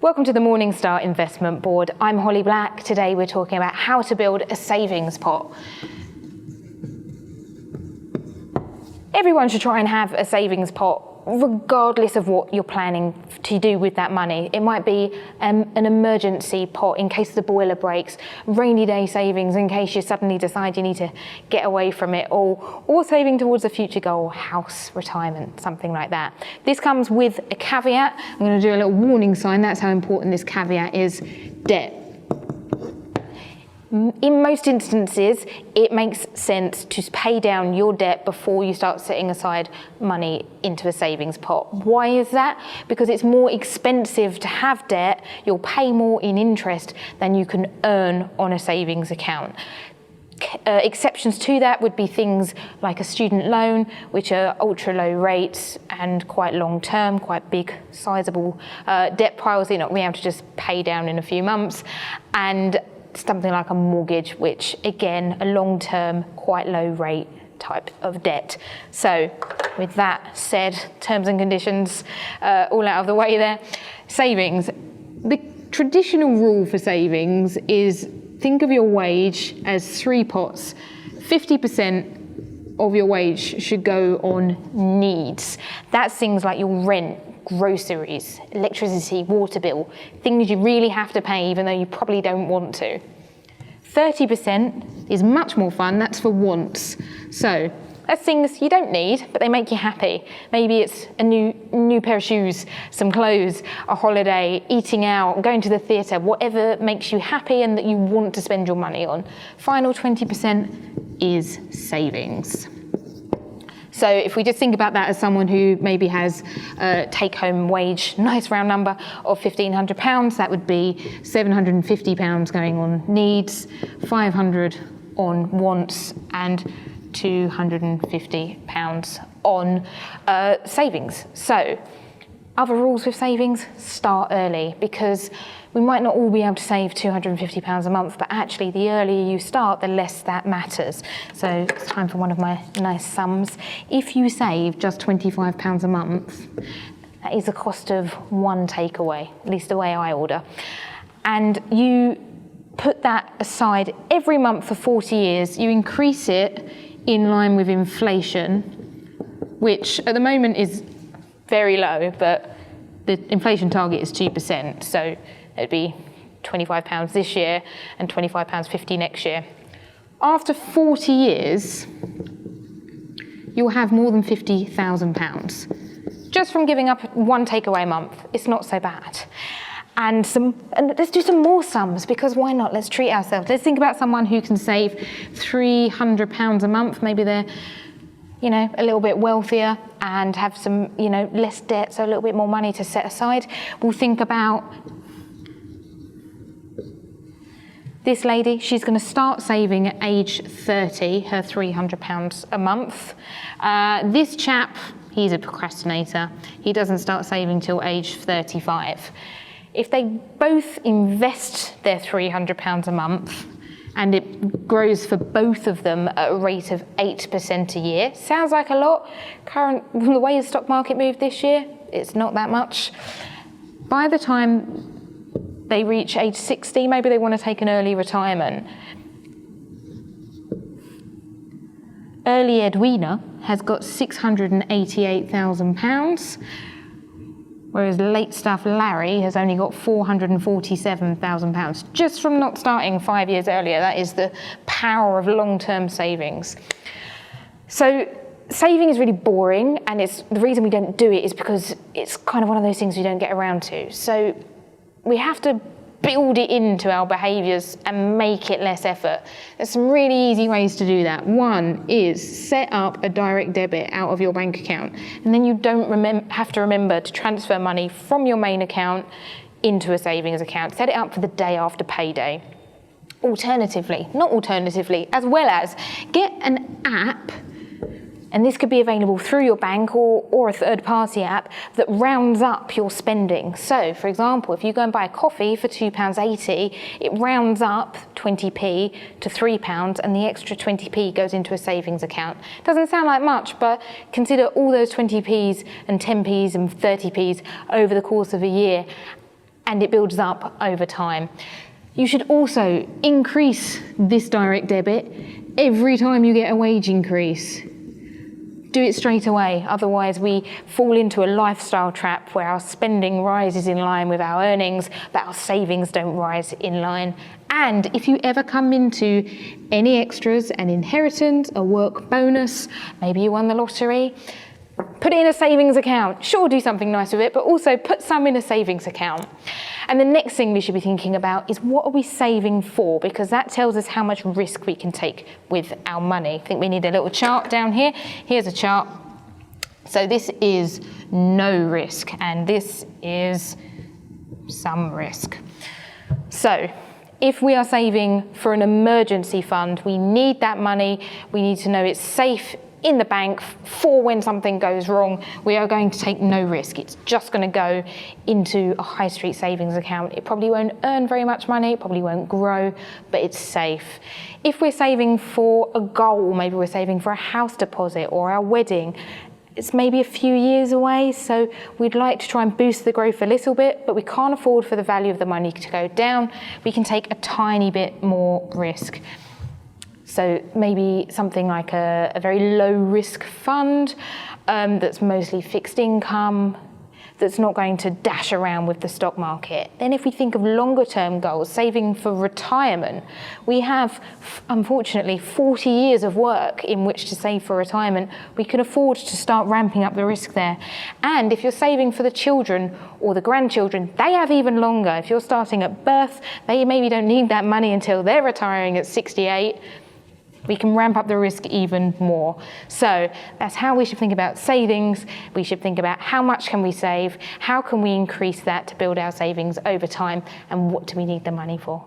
Welcome to the Morningstar Investment Board. I'm Holly Black. Today we're talking about how to build a savings pot. Everyone should try and have a savings pot, regardless of what you're planning to do with that money. It might be an emergency pot in case the boiler breaks, rainy day savings in case you suddenly decide you need to get away from it, or saving towards a future goal, house, retirement, something like that. This comes with a caveat. I'm going to do a little warning sign. That's how important this caveat is. Debt. In most instances, it makes sense to pay down your debt before you start setting aside money into a savings pot. Why is that? Because it's more expensive to have debt. You'll pay more in interest than you can earn on a savings account. Exceptions to that would be things like a student loan, which are ultra low rates and quite long term, quite big, sizable debt piles. You're not going to be able to just pay down in a few months. And something like a mortgage, which again, a long-term, quite low rate type of debt. So with that said, terms and conditions all out of the way there. Savings. The traditional rule for savings is think of your wage as 3 pots. 50% of your wage should go on needs. That's things like your rent, groceries, electricity, water bill, things you really have to pay even though you probably don't want to. 30% is much more fun, that's for wants. So that's things you don't need, but they make you happy. Maybe it's a new pair of shoes, some clothes, a holiday, eating out, going to the theatre, whatever makes you happy and that you want to spend your money on. Final 20% is savings. So if we just think about that as someone who maybe has a take-home wage, nice round number, of £1,500, that would be £750 going on needs, £500 on wants, and £250 on savings. So other rules with savings, start early, because we might not all be able to save £250 a month, but actually the earlier you start, the less that matters. So it's time for one of my nice sums. If you save just £25 a month, that is a cost of one takeaway, at least the way I order. And you put that aside every month for 40 years, you increase it in line with inflation, which at the moment is very low, but the inflation target is 2%. So it'd be £25 this year and £25.50 next year. After 40 years, you'll have more than £50,000 just from giving up one takeaway a month. It's not so bad. And let's do some more sums, because why not? Let's treat ourselves. Let's think about someone who can save £300 a month. Maybe they're a little bit wealthier and have some, less debt, so a little bit more money to set aside. We'll think about this lady. She's going to start saving at age 30, her £300 a month. This chap, he's a procrastinator. He doesn't start saving till age 35. If they both invest their £300 a month, and it grows for both of them at a rate of 8% a year. Sounds like a lot. The way the stock market moved this year, it's not that much. By the time they reach age 60, maybe they want to take an early retirement. Early Edwina has got £688,000, whereas late stuff Larry has only got £447,000, just from not starting 5 years earlier. That is the power of long-term savings. So saving is really boring, and the reason we don't do it is because it's kind of one of those things we don't get around to. So we have to build it into our behaviours and make it less effort. There's some really easy ways to do that. One is set up a direct debit out of your bank account, and then you don't have to remember to transfer money from your main account into a savings account. Set it up for the day after payday. Not alternatively, as well as get an app, and this could be available through your bank or a third-party app that rounds up your spending. So, for example, if you go and buy a coffee for £2.80, it rounds up 20p to £3, and the extra 20p goes into a savings account. Doesn't sound like much, but consider all those 20p's and 10p's and 30p's over the course of a year. and it builds up over time. You should also increase this direct debit every time you get a wage increase. Do it straight away, otherwise we fall into a lifestyle trap where our spending rises in line with our earnings, but our savings don't rise in line. And if you ever come into any extras, an inheritance, a work bonus, maybe you won the lottery, put it in a savings account. Sure, do something nice with it, but also put some in a savings account. And the next thing we should be thinking about is what are we saving for? Because that tells us how much risk we can take with our money. I think we need a little chart down here. Here's a chart. So this is no risk, and this is some risk. So if we are saving for an emergency fund, we need that money. We need to know it's safe in the bank for when something goes wrong. We are going to take no risk. It's just going to go into a high street savings account. It probably won't earn very much money, it probably won't grow, but it's safe. If we're saving for a goal, maybe we're saving for a house deposit or our wedding, it's maybe a few years away, so we'd like to try and boost the growth a little bit, but we can't afford for the value of the money to go down. We can take a tiny bit more risk. So maybe something like a very low risk fund that's mostly fixed income, that's not going to dash around with the stock market. Then if we think of longer term goals, saving for retirement, we have unfortunately 40 years of work in which to save for retirement. We can afford to start ramping up the risk there. And if you're saving for the children or the grandchildren, they have even longer. If you're starting at birth, they maybe don't need that money until they're retiring at 68. We can ramp up the risk even more. So that's how we should think about savings. We should think about how much can we save, how can we increase that to build our savings over time, and what do we need the money for.